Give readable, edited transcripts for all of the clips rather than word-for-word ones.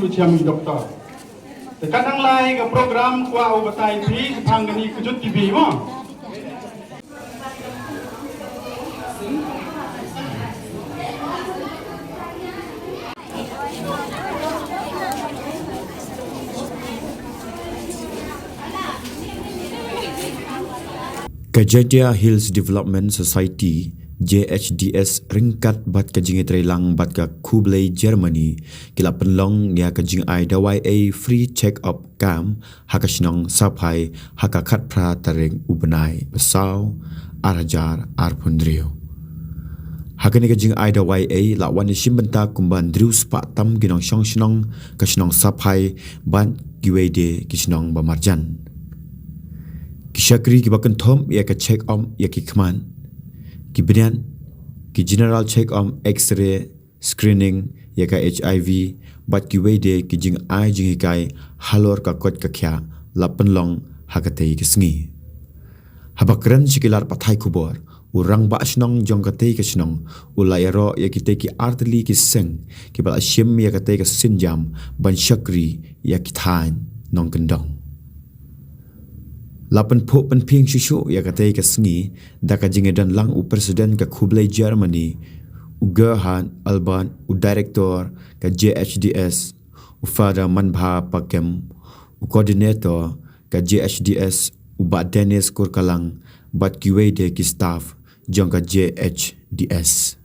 uciami doktor. Kadang lain ke program kuah ubatai pi sepang ni kejut TV mo. Kajadia Hills Development Society JHDS ringkat bat kajing Lyngba bat ka Khubor Germany kila penlong ya kajing ïadei free check-up cam hakasnong Saphai hakakat pra taring ubenai besau arajar arpundriu hakani kajing ïadei la wani shimbenta kumban driu spa tam ginong shnong kasnong Saphai ban giwede kisnong bamarjan Kishakri ki bakenthom ya ka check ya ki kman ki berian ki general check x-ray screening ya ka HIV bat ki wede ki jing ai jing kai halor ka kot ka kya lapen long hakatei ki sngi habakran sikilar pathai khubor urang ba asnong jong ka tei ka snong ulayaro ya ki te ki artli ki seng ki bal ashim ya ka te ka sinjam ban shakri ya ki than nong kendong Lapan po pynphriang shushu ya katei ka sngi da ka jingedan lang u presiden ka Khubor Germany u Gerhan Alban u director ka JHDS u Father Manbha Pakem u coordinator ka JHDS u ba Dennis Kurkalang bat kiwede ki staff jong ka JHDS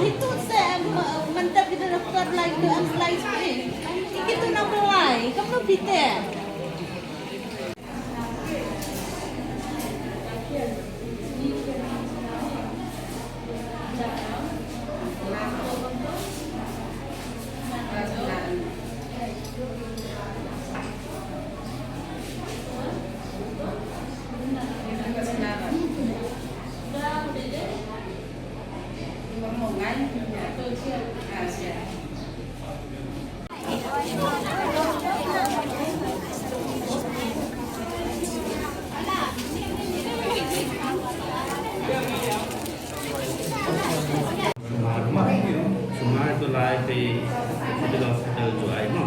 Itu saya mantap kita dapat like dan slice ini. Itu nak mulai, kamu bisa. Semua itu lain di hospital jual no.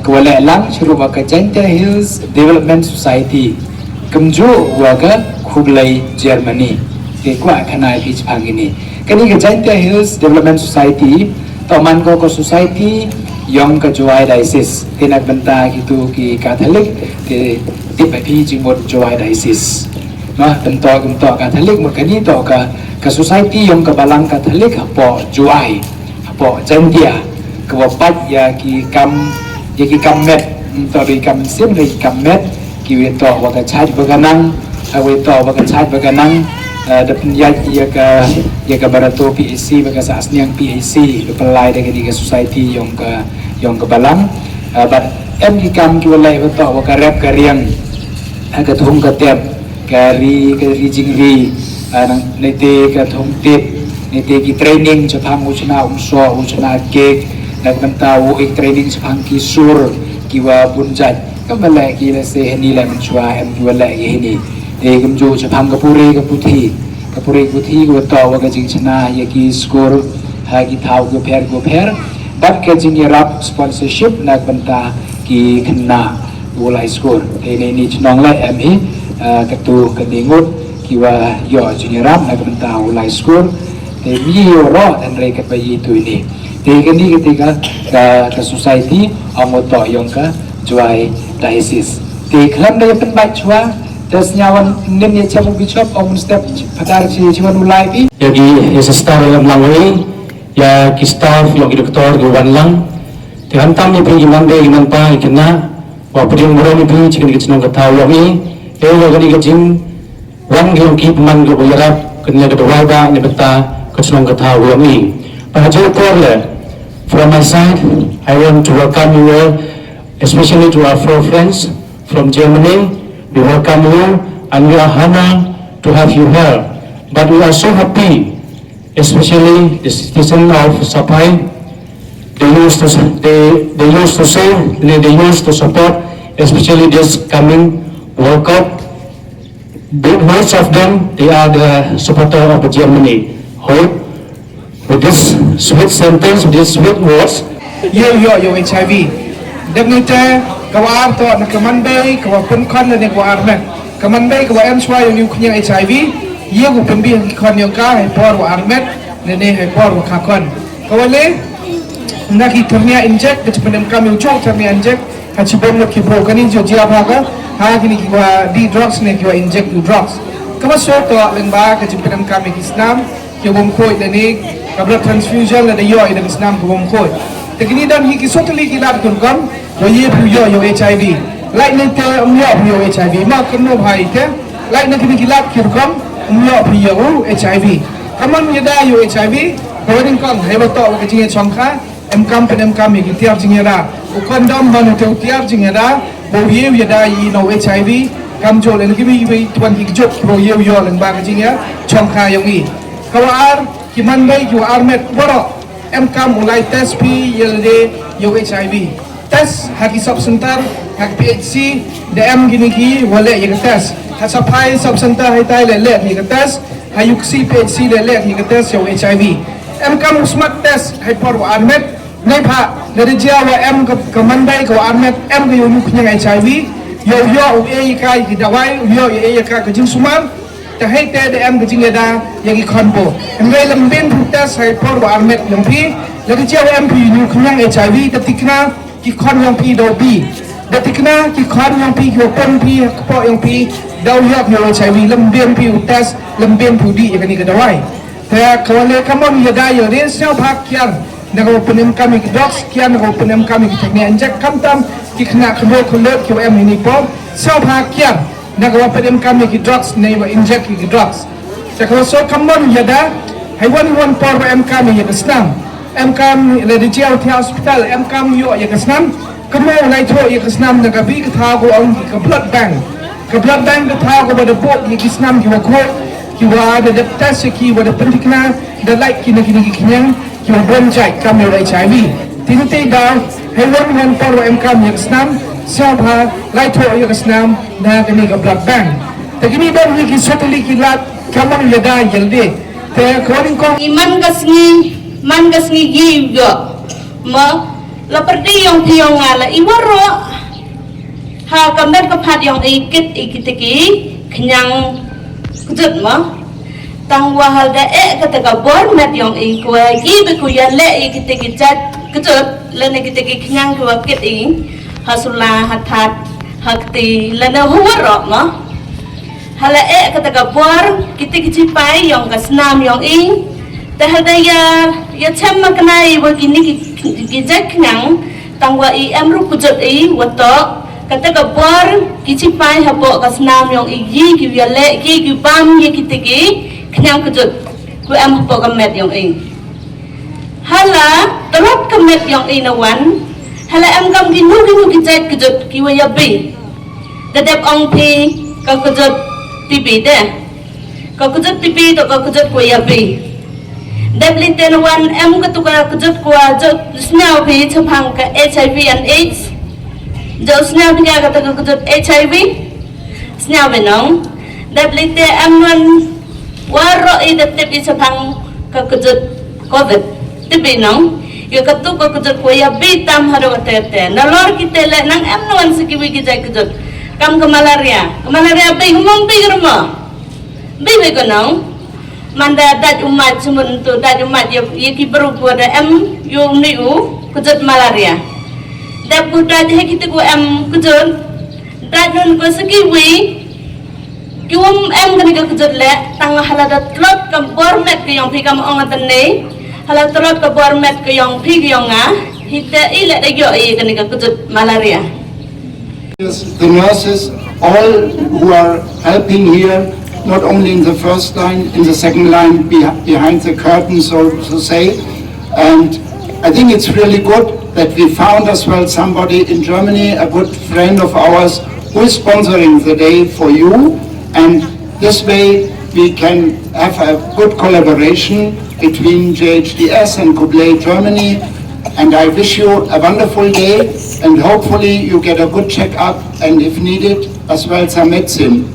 Kuala Lang syuruh waka Janta Hills Development Society kemju waka Khlieh Germany ke kwa kanai pitch pangini kani ke Janta Hills Development Society toman ko society yang ke joai diocese tinak benta gitu ki Catholic ke tipe jimot joai diocese nah bentok Catholic makani to ke society yang ke balang Catholic apa joai apa Jantia ke wapat ya ki kam ki kamet to ri kam sim ri kamet ki we to wa ka chaj baganang we to wa ka chaj baganang da penjat ya ka barato PAC baka sa asniang PAC ke pelai de ke society yang ke balang but em ki kam ki walai wa to wa ka rap ka riang ka thong ka tep ka ri jingri nang nete ka thong tip nete ki training chapang uchna uchna ke nak mentau training sepang kisur kiwa punjat kamala kila se ni la menchua em juala ni de gemju sepang kapuri puthi ko to wa ka jing chana ya ki score ha ki thau go pher bat ka jing rap sponsorship nak benta ki kena ulai score de ni chnong la em hi ka tu ka ngut kiwa yo jing rap nak benta ulai score de mi ro dan re ka pai tu ni Tiga ni ketika ke society orang otak yang ke juai diocese. Tiga dia penbaik cua, das nyawan nim yang campur bicop orang step pada cuma mulai pi. Jadi staff yang melangui, ya staff yang doktor gawan lang. Tiga tam ni pergi imlang imlang kena, walaupun yang murah ni pergi cikan kita senang ketahui yang ni. Dia yang ni kecing, orang yang kita man ke bayar kena kedua dah ni beta kesenang ketahui yang ni. Pahajar korle, from my side, I want to welcome you all, especially to our four friends from Germany. We welcome you and we are honored to have you here. But we are so happy, especially the citizens of Saphai. They used to say, they used to support, especially this coming World Cup. Most of them, they are the supporter of Germany. Hope with this sweet sentence, with these sweet words, yo HIV. Definitely, kawar to na kamandai kawa penkon na kawar na kamandai kawa M-swai yung kunya HIV. Yo ko pembi kon yung ka hepor wa armet nene hepor wa kakon. Kawale naki ternia inject ke pendem kami ucok ternia inject hacibom lo kibro kani jo jia bhaga ha kini kiwa di drugs ne kiwa inject you drugs. Kamasyo to Lyngba ke pendem kami Islam ke bom koi deni kabla transfusion la yo ida Islam ke bom koi. Tekini dan hiki sotali kilat kun kon yo yo HIV. Like nente yo HIV ma keno bhai te like nente kilat kir kon yo HIV. Kaman yada yo HIV kawin kon heba to ke jinge chongkha em kam ki tiap jinge da u kondom ban te tiap jinge da bo yada yi no HIV kam jo le ki bi tuan ki jok pro yo Lyngba ke jinge chongkha yongi kawar ki mandai ki armet boro em kam ulai test pi yelde yo HIV test haki sub center hak PHC DM gini ki wale ye test ha Saphai sub center hai tai le ni ke test ha yuksi PHC le ni ke test yo HIV em kam smart test hai por armet nei pha le dia wa em ka mandai ko armet em ko yo nyang HIV yo e kai ki dawai yo e ka ka jing suman ta hai te de em ke jing da yang ki konbo em ngai lam ben test hai por armet yang pi le dia wa em pi nyang HIV ta tikna ki kon yang pi do bi da tikna ki kon yang pi ko pon pi ko yang pi dau yo HIV lam ben pi test lam ben pu di yang ni ka dawai ta kawale kamon ya da yo re sel phak kyang nago penem kami ki docs kian nago penem kami ki teknik injek kamtam ki kena khubor ki em ini pom sel phak kyang nago penem kami ki docs nei wa injek ki docs ta ko so kamon ya da hai wan por em kami ya snam em kam le di jail ti hospital em kam yo ya snam kamo lai tho ya snam naga bi ka tha go ang ki blood bank blood bank the thao ko the boat ye kisnam ki ko ki wa the test ki wa the pentikna the like ki kinyang ki wa bom chai kam yo HIV tin te da helon han por wa em kam ye kisnam Saphai lai tho ye kisnam na kini ka blood bank te kini ban ki sotali ki lat kamon le da yelde te according ko man gasngi gi yo ma la perdi yong piong ala iwaro ha kamet ko phat yong ikitiki knyang kujut ma tang wahal da kataka bor met yong kwa gi be ku ya le ikitiki chat kujut le ne kitiki knyang kwa kit hasula hathat hakti le ne huwaro ma hala kataka bor kitiki chipai yong kasnam yong tahada ya chamma kanai wa kini gijak nang tangwa amru kujut wato kataka bor kichipai habo kasnam yong gi yale gi bam ye kitigi knyang kujut ku am habo kamet yong hala torot kamet yong nawan hala am kam ginu gijak kujut ki wa yabi dadap ong pi ka kujut tibi de ka kujut tibi to ka kujut ku yabi Dabli tenuan em ketukar kejut kuah jut snail pi shemphang ke HIV and AIDS jut snail pi kata kejut HIV snail benong dabli te em nuan waro idatip shemphang ke kejut COVID tibi nong yo ketuk kejut kuah bi tam haro tete nalor kita le nang em nuan sekiwi kijai kejut kam ke malaria bi ngomong bi rumah bi nong manda dat umat cuman tu dat umat ye ki berupa da yo niu kejut malaria dat budak he kita ku kejut dat nun ko sekiwi kium kani ka kejut le tang halada tlot kam bormet ke yang pi kam ong atene hala tlot ka bormet ke yang pi ke yang hita ile da yo kani ka kejut malaria. The nurses, all who are helping here, not only in the first line, in the second line, behind the curtain, so to say. And I think it's really good that we found as well somebody in Germany, a good friend of ours, who is sponsoring the day for you. And this way we can have a good collaboration between JHDS and khlieh Germany. And I wish you a wonderful day, and hopefully you get a good checkup, and if needed, as well some medicine.